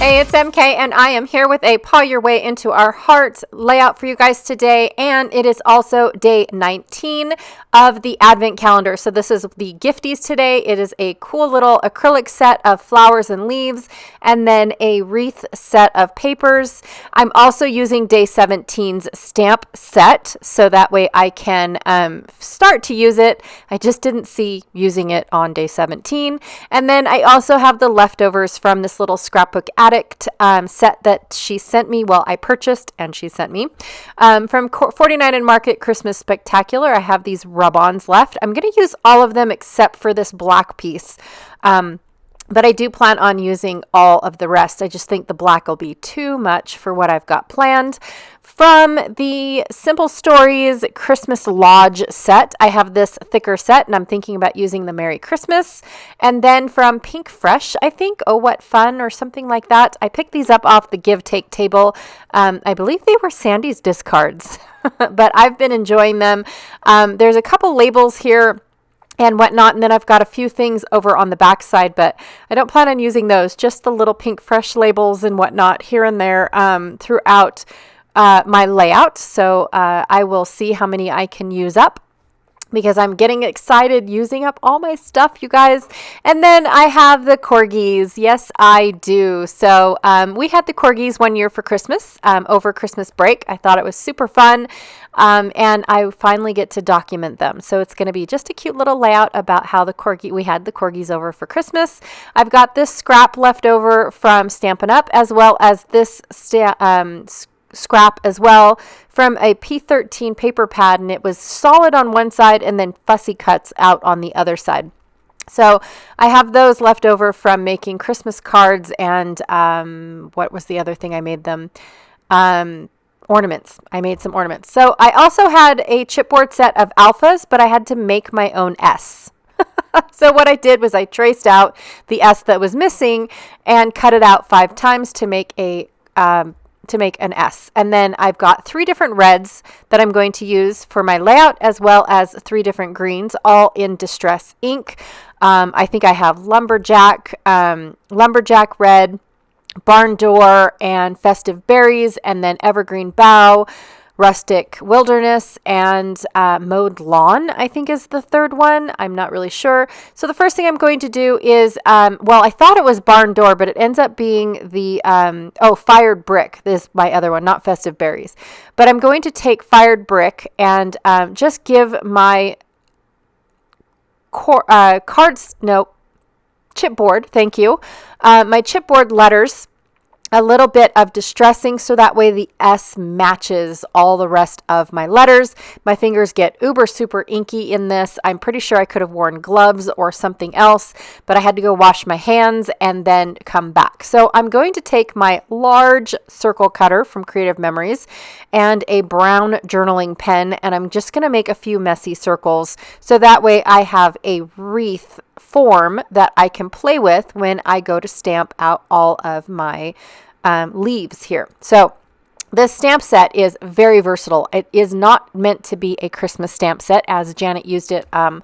Hey, it's MK, and I am here with a Paw Your Way into Our Hearts layout for you guys today, and it is also day 19 of the Advent calendar. So this is the gifties today. It is a cool little acrylic set of flowers and leaves, and then a wreath set of papers. I'm also using day 17's stamp set, so that way I can start to use it. I just didn't see using it on day 17. And then I also have the leftovers from this little scrapbook addict set that she sent me. Well, I purchased and she sent me from 49 and Market Christmas Spectacular. I have these rub-ons left. I'm going to use all of them except for this black piece. But I do plan on using all of the rest. I just think the black will be too much for what I've got planned. From the Simple Stories Christmas Lodge set, I have this thicker set, and I'm thinking about using the Merry Christmas. And then from Pink Fresh, I think, Oh What Fun, or something like that. I picked these up off the Give Take table. I believe they were Sandy's discards, but I've been enjoying them. There's a couple labels here and whatnot, and then I've got a few things over on the back side, but I don't plan on using those, just the little Pink Fresh labels and whatnot here and there throughout my layout. So I will see how many I can use up, because I'm getting excited using up all my stuff, you guys. And then I have the Corgis. Yes, I do. So we had the Corgis one year for Christmas, over Christmas break. I thought it was super fun. And I finally get to document them. So it's going to be just a cute little layout about how we had the Corgis over for Christmas. I've got this scrap left over from Stampin' Up, as well as this scrap as well from a P13 paper pad, and it was solid on one side and then fussy cuts out on the other side. So I have those left over from making Christmas cards and what was the other thing I made them? Ornaments. I made some ornaments. So I also had a chipboard set of alphas, but I had to make my own S. So what I did was I traced out the S that was missing and cut it out 5 times to make an S. And then I've got 3 different reds that I'm going to use for my layout, as well as 3 different greens, all in Distress ink. I think I have Lumberjack Red, Barn Door, and Festive Berries, and then Evergreen Bough, Rustic Wilderness, and Mowed Lawn, I think is the third one. I'm not really sure. So the first thing I'm going to do is, well, I thought it was Barn Door, but it ends up being the, Fired Brick. This is my other one, not Festive Berries. But I'm going to take Fired Brick and just give my chipboard, thank you, my chipboard letters a little bit of distressing, so that way the S matches all the rest of my letters. My fingers get uber super inky in this. I'm pretty sure I could have worn gloves or something else, but I had to go wash my hands and then come back. So I'm going to take my large circle cutter from Creative Memories and a brown journaling pen, and I'm just going to make a few messy circles, so that way I have a wreath form that I can play with when I go to stamp out all of my leaves here. So this stamp set is very versatile. It is not meant to be a Christmas stamp set, as Janet used it on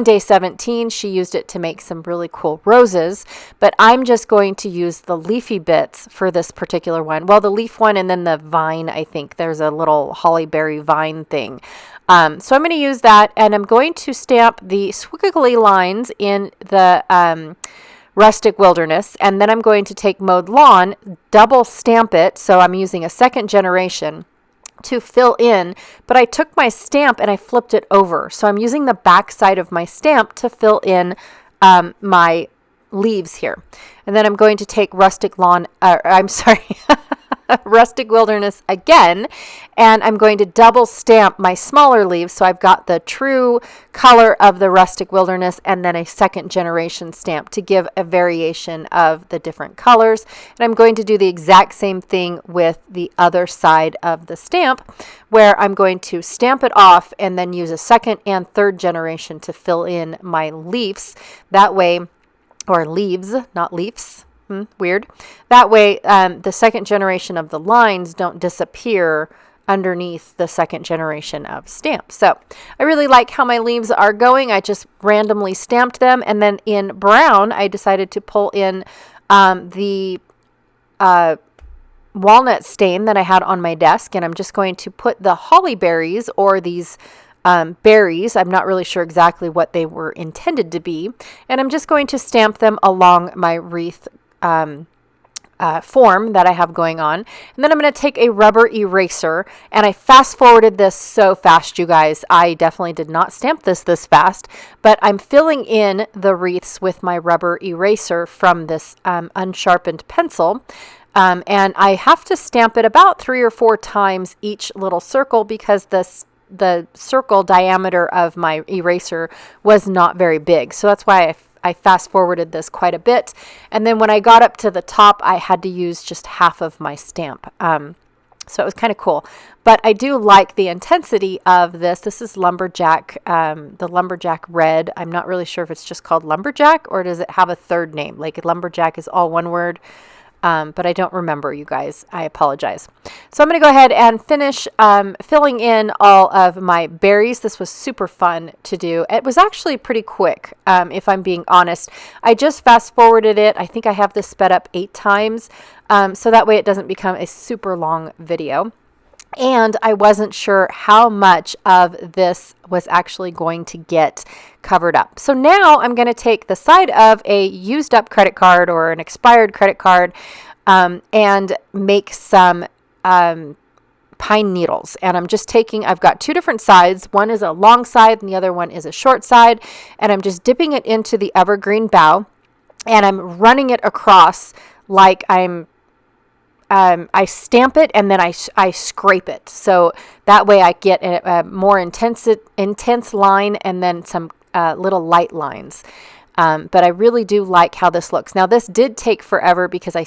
day 17. She used it to make some really cool roses, but I'm just going to use the leafy bits for this particular one. Well, the leaf one, and then the vine, I think there's a little holly berry vine thing. So I'm going to use that, and I'm going to stamp the squiggly lines in the Rustic Wilderness, and then I'm going to take Mowed Lawn, double stamp it, so I'm using a second generation to fill in, but I took my stamp and I flipped it over. So I'm using the back side of my stamp to fill in my leaves here. And then I'm going to take Rustic Wilderness again, and I'm going to double stamp my smaller leaves, so I've got the true color of the Rustic Wilderness and then a second generation stamp to give a variation of the different colors. And I'm going to do the exact same thing with the other side of the stamp, where I'm going to stamp it off and then use a second and third generation to fill in my leaves. That way, or leaves, not leaves. Weird. That way, the second generation of the lines don't disappear underneath the second generation of stamps. So I really like how my leaves are going. I just randomly stamped them. And then in brown, I decided to pull in the walnut stain that I had on my desk, and I'm just going to put the holly berries, or these berries, I'm not really sure exactly what they were intended to be, and I'm just going to stamp them along my wreath form that I have going on. And then I'm going to take a rubber eraser, and I fast forwarded this so fast, you guys. I definitely did not stamp this fast, but I'm filling in the wreaths with my rubber eraser from this unsharpened pencil. And I have to stamp it about 3 or 4 times each little circle, because the circle diameter of my eraser was not very big. So that's why I fast forwarded this quite a bit. And then when I got up to the top, I had to use just half of my stamp. So it was kind of cool. But I do like the intensity of this. This is Lumberjack, the Lumberjack Red. I'm not really sure if it's just called Lumberjack, or does it have a third name? Like Lumberjack is all one word. But I don't remember, you guys. I apologize. So I'm going to go ahead and finish filling in all of my berries. This was super fun to do. It was actually pretty quick, if I'm being honest. I just fast forwarded it. I think I have this sped up 8 times, so that way it doesn't become a super long video. And I wasn't sure how much of this was actually going to get covered up. So now I'm going to take the side of a used up credit card or an expired credit card and make some pine needles. And I'm just I've got 2 different sides. One is a long side and the other one is a short side. And I'm just dipping it into the evergreen bough, and I'm running it across like I stamp it, and then I scrape it. So that way I get a more intense line, and then some little light lines. But I really do like how this looks. Now, this did take forever because I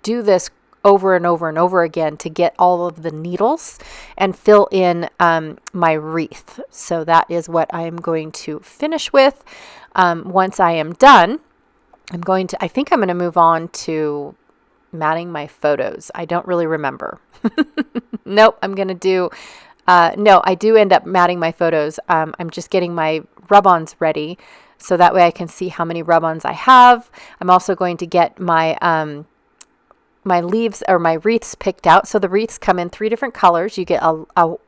do this over and over and over again to get all of the needles and fill in my wreath. So that is what I am going to finish with. Once I am done, I think I'm going to move on to matting my photos. I don't really remember. Nope, I'm going to do, no, I do end up matting my photos. I'm just getting my rub-ons ready, so that way I can see how many rub-ons I have. I'm also going to get my my leaves or my wreaths picked out. So the wreaths come in 3 different colors. You get a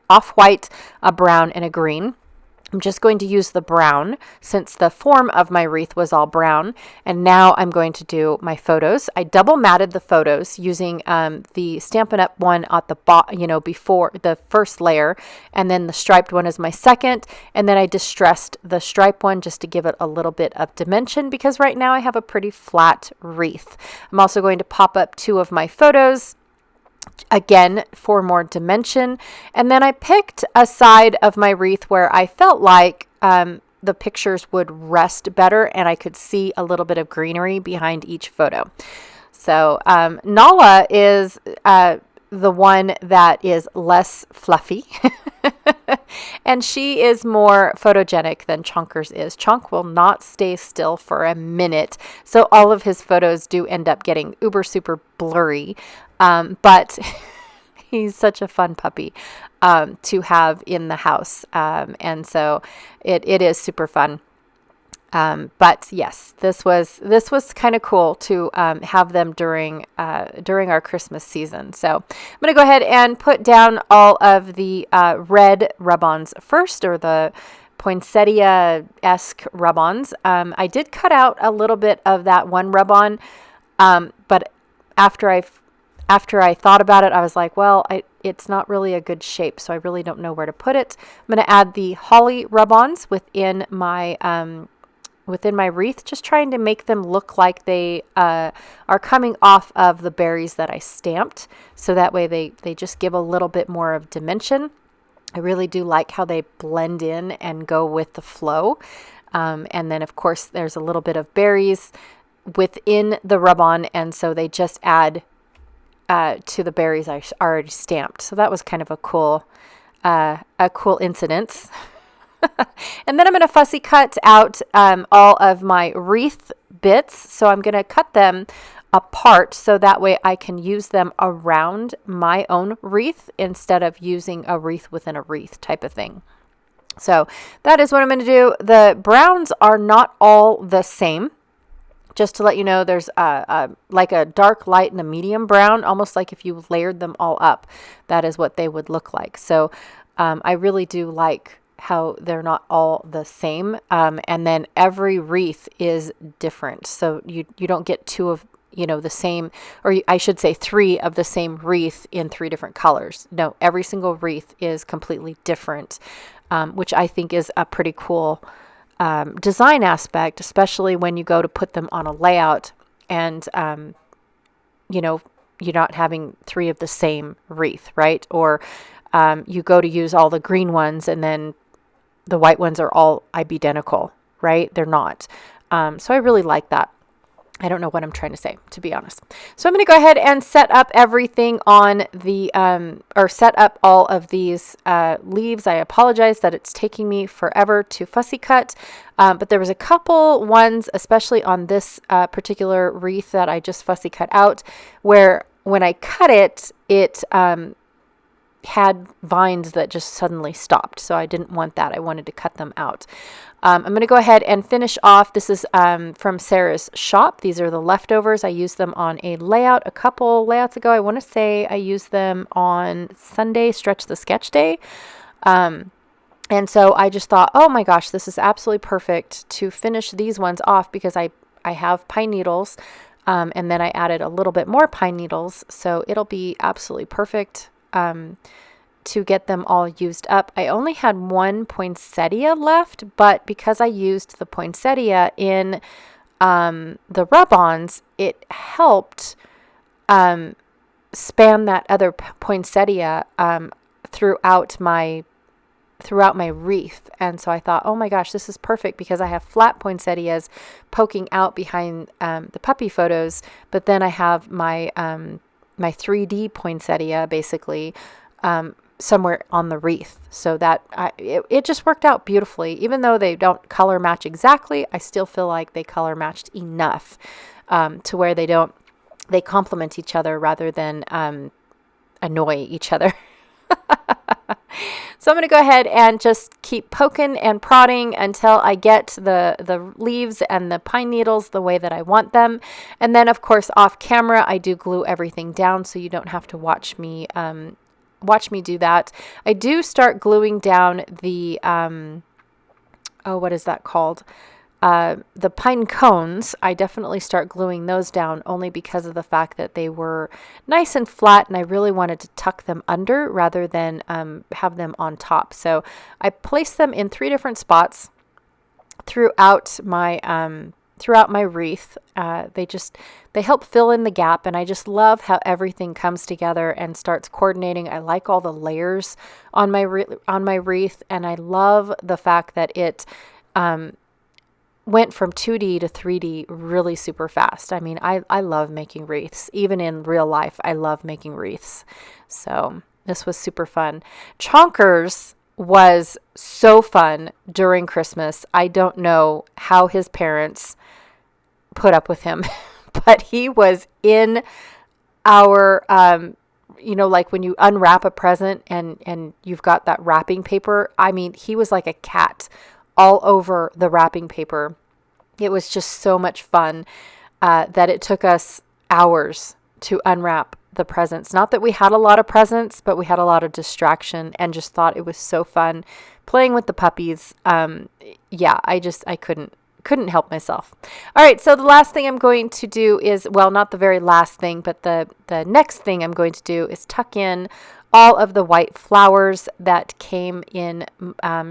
off-white, a brown, and a green. I'm just going to use the brown since the form of my wreath was all brown. And now I'm going to do my photos. I double matted the photos using the Stampin' Up! One at the before the first layer, and then the striped one is my second. And then I distressed the striped one just to give it a little bit of dimension, because right now I have a pretty flat wreath. I'm also going to pop up 2 of my photos, again for more dimension. And then I picked a side of my wreath where I felt like the pictures would rest better and I could see a little bit of greenery behind each photo. So Nala is the one that is less fluffy and she is more photogenic than Chonkers is. Chonk will not stay still for a minute, so all of his photos do end up getting uber super blurry. But he's such a fun puppy to have in the house. And so it is super fun. But yes, this was kind of cool to have them during our Christmas season. So I'm going to go ahead and put down all of the red rub-ons first, or the poinsettia-esque rub-ons. I did cut out a little bit of that one rub-on, but after I thought about it, I was like, well, it's not really a good shape, so I really don't know where to put it. I'm going to add the holly rub-ons within my wreath, just trying to make them look like they are coming off of the berries that I stamped, so that way they just give a little bit more of dimension. I really do like how they blend in and go with the flow. And then, of course, there's a little bit of berries within the rub-on, and so they just add to the berries I already stamped. So that was kind of a cool incident. And then I'm going to fussy cut out all of my wreath bits. So I'm going to cut them apart so that way I can use them around my own wreath instead of using a wreath within a wreath type of thing. So that is what I'm going to do. The browns are not all the same. just to let you know, there's like a dark light and a medium brown, almost like if you layered them all up, that is what they would look like. So I really do like how they're not all the same. And then every wreath is different. So you don't get two of, the same, or I should say 3 of the same wreath in 3 different colors. No, every single wreath is completely different, which I think is a pretty cool design aspect, especially when you go to put them on a layout and, you're not having 3 of the same wreath, right? Or you go to use all the green ones and then the white ones are all identical, right? They're not. So I really like that. I don't know what I'm trying to say, to be honest. So I'm going to go ahead and set up everything on the, or set up all of these leaves. I apologize that it's taking me forever to fussy cut, but there was a couple ones, especially on this particular wreath that I just fussy cut out, where when I cut it, it had vines that just suddenly stopped. So I didn't want that. I wanted to cut them out. I'm going to go ahead and finish off. This is from Sarah's shop. These are the leftovers. I used them on a layout a couple layouts ago. I want to say I used them on Sunday, Stretch the Sketch Day. And so I just thought, oh my gosh, this is absolutely perfect to finish these ones off because I have pine needles. And then I added a little bit more pine needles. So it'll be absolutely perfect to get them all used up. I only had 1 poinsettia left, but because I used the poinsettia in the rub-ons, it helped span that other poinsettia throughout my wreath. And so I thought, oh my gosh, this is perfect because I have flat poinsettias poking out behind the puppy photos, but then I have my 3D poinsettia basically somewhere on the wreath. So that it just worked out beautifully. Even though they don't color match exactly, I still feel like they color matched enough to where they complement each other rather than annoy each other. So I'm going to go ahead and just keep poking and prodding until I get the leaves and the pine needles the way that I want them. And then, of course, off camera, I do glue everything down so you don't have to watch me do that. I do start gluing down the, what is that called? The pine cones. I definitely start gluing those down only because of the fact that they were nice and flat and I really wanted to tuck them under rather than have them on top. So I placed them in 3 different spots throughout my wreath. They help fill in the gap, and I just love how everything comes together and starts coordinating. I like all the layers on my wreath, and I love the fact that it went from 2D to 3D really super fast. I mean, I love making wreaths. Even in real life, I love making wreaths. So this was super fun. Chonkers was so fun during Christmas. I don't know how his parents put up with him, but he was in our, like when you unwrap a present and you've got that wrapping paper. I mean, he was like a cat all over the wrapping paper. It was just so much fun that it took us hours to unwrap the presents. Not that we had a lot of presents, but we had a lot of distraction and just thought it was so fun playing with the puppies. I couldn't help myself. All right, so the last thing I'm going to do is, well, not the very last thing, but the next thing I'm going to do is tuck in all of the white flowers that came in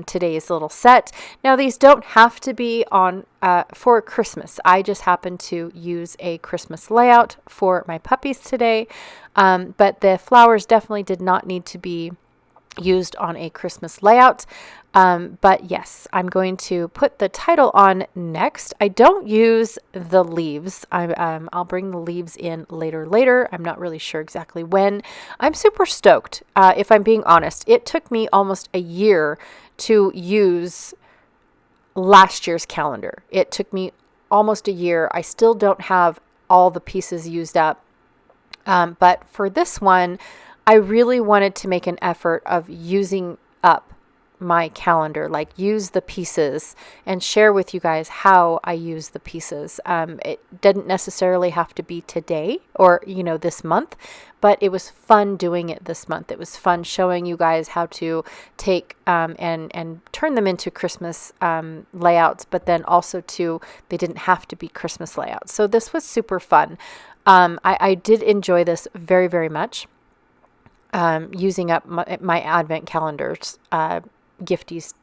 today's little set. Now, these don't have to be on for Christmas. I just happened to use a Christmas layout for my puppies today, but the flowers definitely did not need to be used on a Christmas layout. But yes, I'm going to put the title on next. I don't use the leaves. I'll bring the leaves in later. I'm not really sure exactly when. I'm super stoked. If I'm being honest, it took me almost a year to use last year's calendar. It took me almost a year. I still don't have all the pieces used up. But for this one, I really wanted to make an effort of using up my calendar, like use the pieces and share with you guys how I use the pieces. It didn't necessarily have to be today or, this month, but it was fun doing it this month. It was fun showing you guys how to take and turn them into Christmas layouts, but then also they didn't have to be Christmas layouts. So this was super fun. I did enjoy this very, very much. Using up my advent calendars, gifties,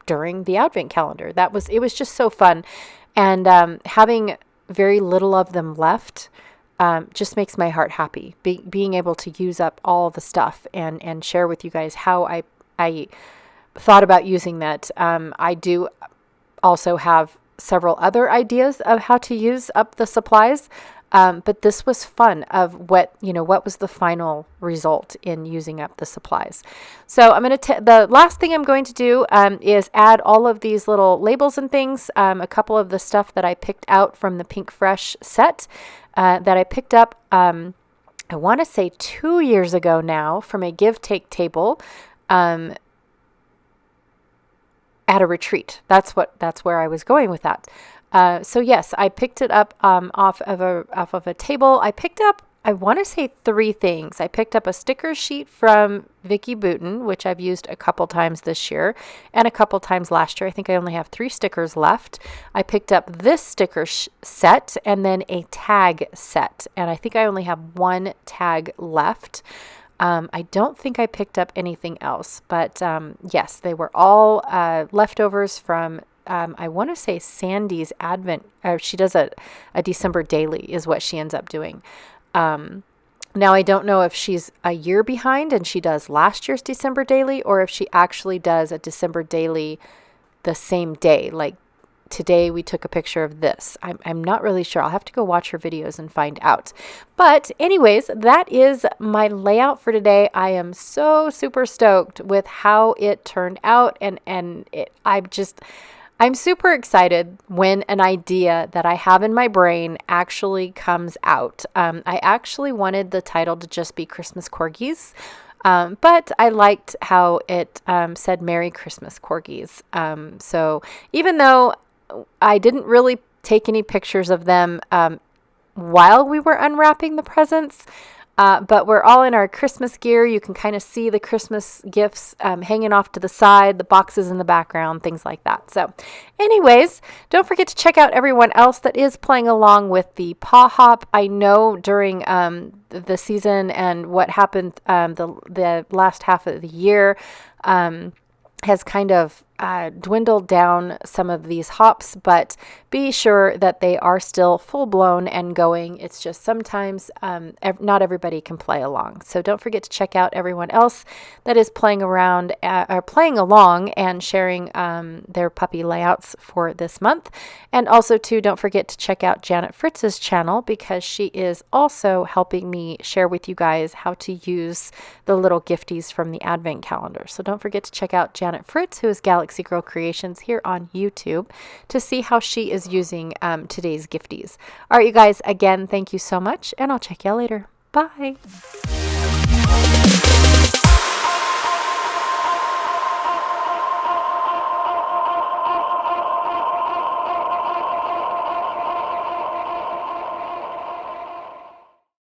during the advent calendar. It was just so fun. And having very little of them left just makes my heart happy. Being able to use up all the stuff and share with you guys how I thought about using that. I do also have several other ideas of how to use up the supplies. But this was fun of what was the final result in using up the supplies. So the last thing I'm going to do is add all of these little labels and things, a couple of the stuff that I picked out from the Pink Fresh set that I picked up, I want to say 2 years ago now from a give-take table at a retreat. That's where I was going with that. So yes, I picked it up off of a table. I picked up, I want to say 3 things. I picked up a sticker sheet from Vicky Booten, which I've used a couple times this year and a couple times last year. I think I only have 3 stickers left. I picked up this sticker set and then a tag set, and I think I only have 1 tag left. I don't think I picked up anything else, but yes, they were all leftovers from I want to say Sandy's Advent. She does a December daily is what she ends up doing. Now, I don't know if she's a year behind and she does last year's December daily, or if she actually does a December daily the same day. Like today we took a picture of this. I'm not really sure. I'll have to go watch her videos and find out. But anyways, that is my layout for today. I am so super stoked with how it turned out, and I'm super excited when an idea that I have in my brain actually comes out. I actually wanted the title to just be Christmas Corgis, but I liked how it said Merry Christmas Corgis. So even though I didn't really take any pictures of them while we were unwrapping the presents, but we're all in our Christmas gear. You can kind of see the Christmas gifts hanging off to the side, the boxes in the background, things like that. So anyways, don't forget to check out everyone else that is playing along with the Paw Hop. I know during the season and what happened the last half of the year has kind of dwindled down some of these hops, but be sure that they are still full blown and going. It's just sometimes not everybody can play along. So don't forget to check out everyone else that is playing around or playing along and sharing their puppy layouts for this month. And also too, don't forget to check out Janet Fritz's channel, because she is also helping me share with you guys how to use the little gifties from the Advent calendar. So don't forget to check out Janet Fritz, who is Galaxy Girl Creations here on YouTube, to see how she is using today's gifties. All right, you guys, again, thank you so much, and I'll check y'all later. Bye.